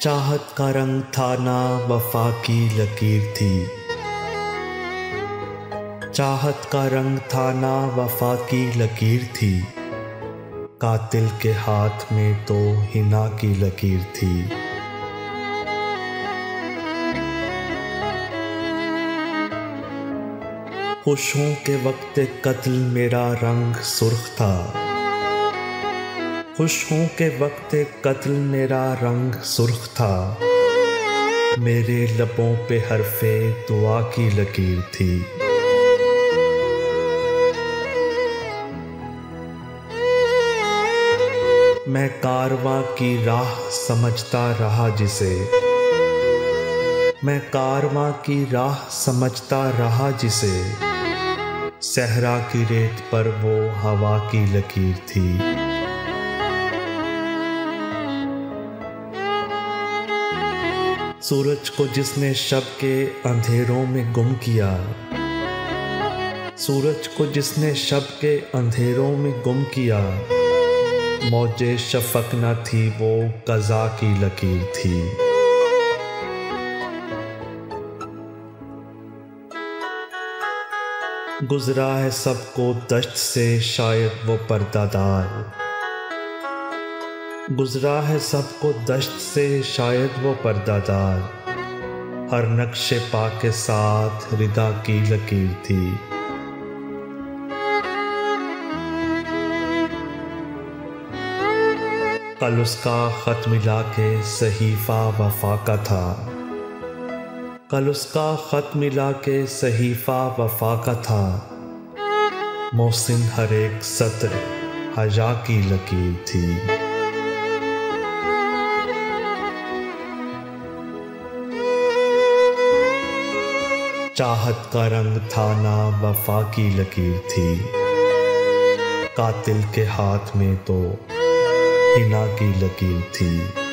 चाहत का रंग था ना वफा की लकीर थी। चाहत का रंग था ना वफा की लकीर थी। कातिल के हाथ में तो हिना की लकीर थी। खुशों के वक्त कत्ल मेरा रंग सुर्ख था। खुशों के वक्त कत्ल मेरा रंग सुर्ख था। मेरे लबों पे हरफे दुआ की लकीर थी। मैं कारवां की राह समझता रहा जिसे। मैं कारवां की राह समझता रहा जिसे। सहरा की रेत पर वो हवा की लकीर थी। सूरज को जिसने शब के अंधेरों में गुम किया। सूरज को जिसने शब के अंधेरों में गुम किया। मौजे शफक न थी वो कज़ा की लकीर थी। गुजरा है सबको दश्त से शायद वो पर्दादार। गुजरा है सबको दश्त से शायद वो पर्दादार। हर नक्शे पा के साथ रिदा की लकीर थी। कल उसका खत मिला के सहीफा वफा का था। कल उसका खत मिला के सहीफा वफा का था। मोहसिन हर एक सत्र हजा की लकीर थी। चाहत का रंग था ना वफा की लकीर थी। कातिल के हाथ में तो हिना की लकीर थी।